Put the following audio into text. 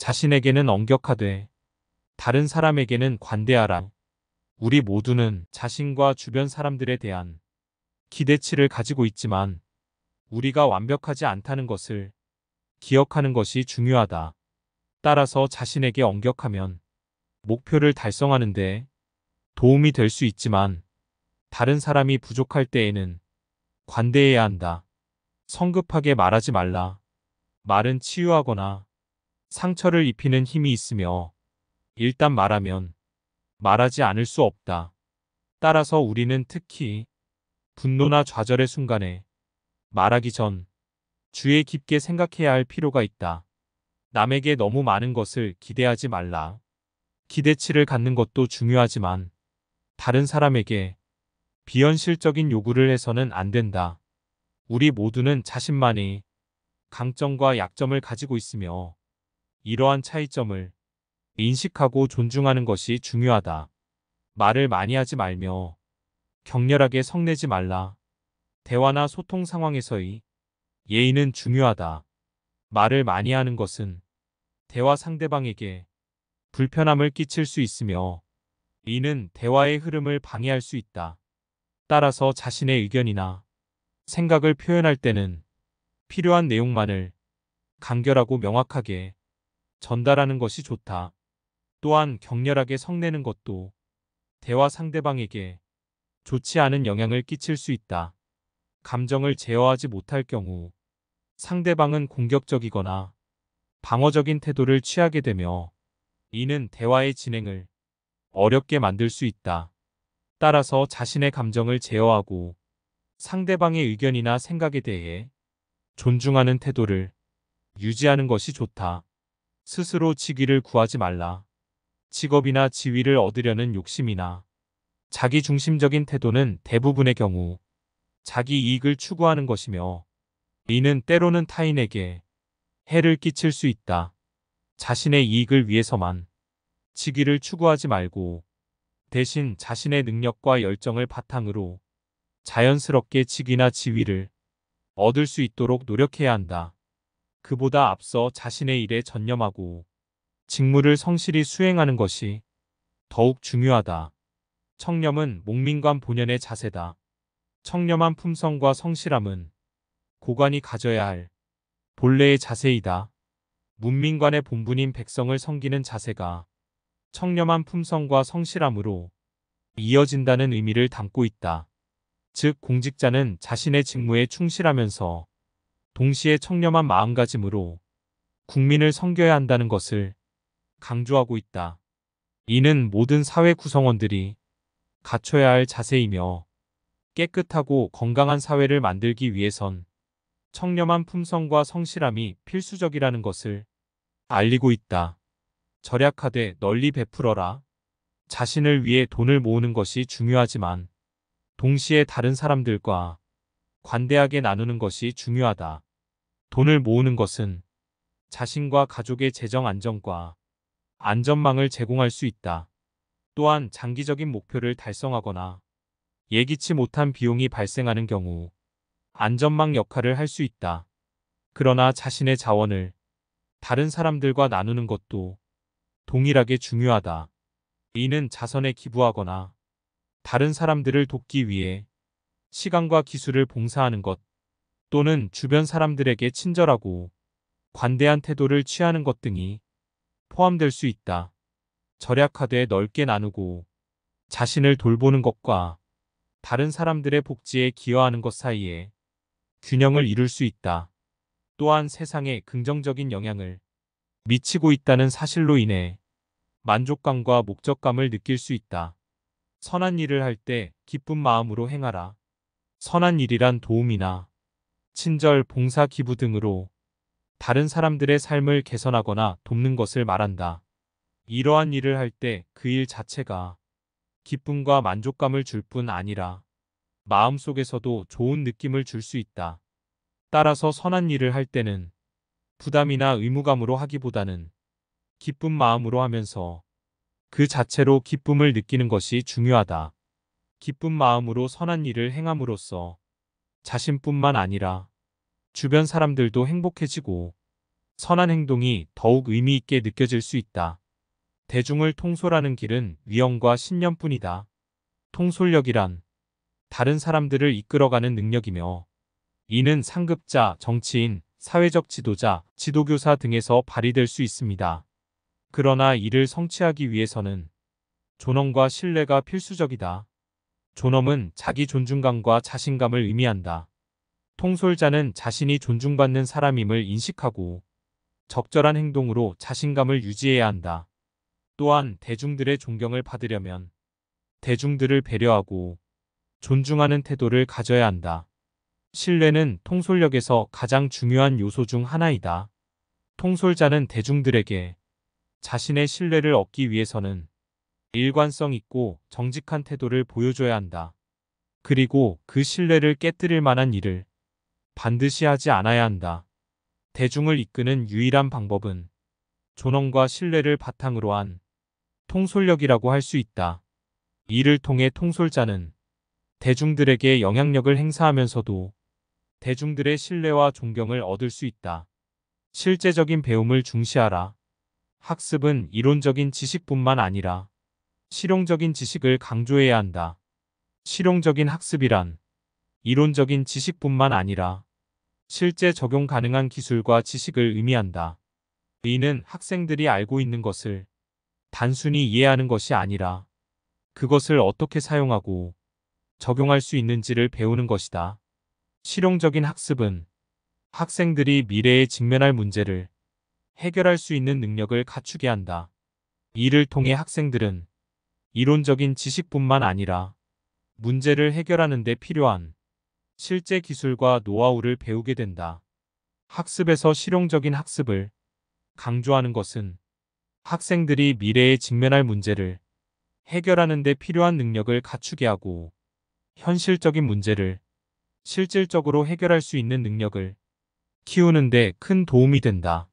자신에게는 엄격하되 다른 사람에게는 관대하라. 우리 모두는 자신과 주변 사람들에 대한 기대치를 가지고 있지만 우리가 완벽하지 않다는 것을 기억하는 것이 중요하다. 따라서 자신에게 엄격하면 목표를 달성하는 데 도움이 될 수 있지만 다른 사람이 부족할 때에는 관대해야 한다. 성급하게 말하지 말라. 말은 치유하거나 상처를 입히는 힘이 있으며 일단 말하면 말하지 않을 수 없다. 따라서 우리는 특히 분노나 좌절의 순간에 말하기 전 주의 깊게 생각해야 할 필요가 있다. 남에게 너무 많은 것을 기대하지 말라. 기대치를 갖는 것도 중요하지만 다른 사람에게 비현실적인 요구를 해서는 안 된다. 우리 모두는 자신만의 강점과 약점을 가지고 있으며 이러한 차이점을 인식하고 존중하는 것이 중요하다. 말을 많이 하지 말며 격렬하게 성내지 말라. 대화나 소통 상황에서의 예의는 중요하다. 말을 많이 하는 것은 대화 상대방에게 불편함을 끼칠 수 있으며 이는 대화의 흐름을 방해할 수 있다. 따라서 자신의 의견이나 생각을 표현할 때는 필요한 내용만을 간결하고 명확하게 전달하는 것이 좋다. 또한 격렬하게 성내는 것도 대화 상대방에게 좋지 않은 영향을 끼칠 수 있다. 감정을 제어하지 못할 경우 상대방은 공격적이거나 방어적인 태도를 취하게 되며 이는 대화의 진행을 어렵게 만들 수 있다. 따라서 자신의 감정을 제어하고 상대방의 의견이나 생각에 대해 존중하는 태도를 유지하는 것이 좋다. 스스로 직위를 구하지 말라. 직업이나 지위를 얻으려는 욕심이나 자기중심적인 태도는 대부분의 경우 자기 이익을 추구하는 것이며 이는 때로는 타인에게 해를 끼칠 수 있다. 자신의 이익을 위해서만 직위를 추구하지 말고 대신 자신의 능력과 열정을 바탕으로 자연스럽게 직위나 지위를 얻을 수 있도록 노력해야 한다. 그보다 앞서 자신의 일에 전념하고 직무를 성실히 수행하는 것이 더욱 중요하다. 청렴은 목민관 본연의 자세다. 청렴한 품성과 성실함은 고관이 가져야 할 본래의 자세이다. 문민관의 본분인 백성을 섬기는 자세가 청렴한 품성과 성실함으로 이어진다는 의미를 담고 있다. 즉 공직자는 자신의 직무에 충실하면서 동시에 청렴한 마음가짐으로 국민을 섬겨야 한다는 것을 강조하고 있다. 이는 모든 사회 구성원들이 갖춰야 할 자세이며 깨끗하고 건강한 사회를 만들기 위해선 청렴한 품성과 성실함이 필수적이라는 것을 알리고 있다. 절약하되 널리 베풀어라. 자신을 위해 돈을 모으는 것이 중요하지만 동시에 다른 사람들과 관대하게 나누는 것이 중요하다. 돈을 모으는 것은 자신과 가족의 재정 안정과 안전망을 제공할 수 있다. 또한 장기적인 목표를 달성하거나 예기치 못한 비용이 발생하는 경우 안전망 역할을 할 수 있다. 그러나 자신의 자원을 다른 사람들과 나누는 것도 동일하게 중요하다. 이는 자선에 기부하거나 다른 사람들을 돕기 위해 시간과 기술을 봉사하는 것 또는 주변 사람들에게 친절하고 관대한 태도를 취하는 것 등이 포함될 수 있다. 절약하되 넓게 나누고 자신을 돌보는 것과 다른 사람들의 복지에 기여하는 것 사이에 균형을 이룰 수 있다. 또한 세상에 긍정적인 영향을 미치고 있다는 사실로 인해 만족감과 목적감을 느낄 수 있다. 선한 일을 할 때 기쁜 마음으로 행하라. 선한 일이란 도움이나 친절, 봉사, 기부 등으로 다른 사람들의 삶을 개선하거나 돕는 것을 말한다. 이러한 일을 할 때 그 일 자체가 기쁨과 만족감을 줄 뿐 아니라 마음속에서도 좋은 느낌을 줄 수 있다. 따라서 선한 일을 할 때는 부담이나 의무감으로 하기보다는 기쁜 마음으로 하면서 그 자체로 기쁨을 느끼는 것이 중요하다. 기쁜 마음으로 선한 일을 행함으로써 자신뿐만 아니라 주변 사람들도 행복해지고 선한 행동이 더욱 의미 있게 느껴질 수 있다. 대중을 통솔하는 길은 위엄과 신념뿐이다. 통솔력이란 다른 사람들을 이끌어가는 능력이며, 이는 상급자, 정치인, 사회적 지도자, 지도교사 등에서 발휘될 수 있습니다. 그러나 이를 성취하기 위해서는 존엄과 신뢰가 필수적이다. 존엄은 자기 존중감과 자신감을 의미한다. 통솔자는 자신이 존중받는 사람임을 인식하고 적절한 행동으로 자신감을 유지해야 한다. 또한 대중들의 존경을 받으려면 대중들을 배려하고 존중하는 태도를 가져야 한다. 신뢰는 통솔력에서 가장 중요한 요소 중 하나이다. 통솔자는 대중들에게 자신의 신뢰를 얻기 위해서는 일관성 있고 정직한 태도를 보여줘야 한다. 그리고 그 신뢰를 깨뜨릴 만한 일을 반드시 하지 않아야 한다. 대중을 이끄는 유일한 방법은 존엄과 신뢰를 바탕으로 한 통솔력이라고 할 수 있다. 이를 통해 통솔자는 대중들에게 영향력을 행사하면서도 대중들의 신뢰와 존경을 얻을 수 있다. 실제적인 배움을 중시하라. 학습은 이론적인 지식뿐만 아니라 실용적인 지식을 강조해야 한다. 실용적인 학습이란 이론적인 지식뿐만 아니라 실제 적용 가능한 기술과 지식을 의미한다. 이는 학생들이 알고 있는 것을 단순히 이해하는 것이 아니라 그것을 어떻게 사용하고 적용할 수 있는지를 배우는 것이다. 실용적인 학습은 학생들이 미래에 직면할 문제를 해결할 수 있는 능력을 갖추게 한다. 이를 통해 학생들은 이론적인 지식뿐만 아니라 문제를 해결하는 데 필요한 실제 기술과 노하우를 배우게 된다. 학습에서 실용적인 학습을 강조하는 것은 학생들이 미래에 직면할 문제를 해결하는 데 필요한 능력을 갖추게 하고 현실적인 문제를 실질적으로 해결할 수 있는 능력을 키우는 데 큰 도움이 된다.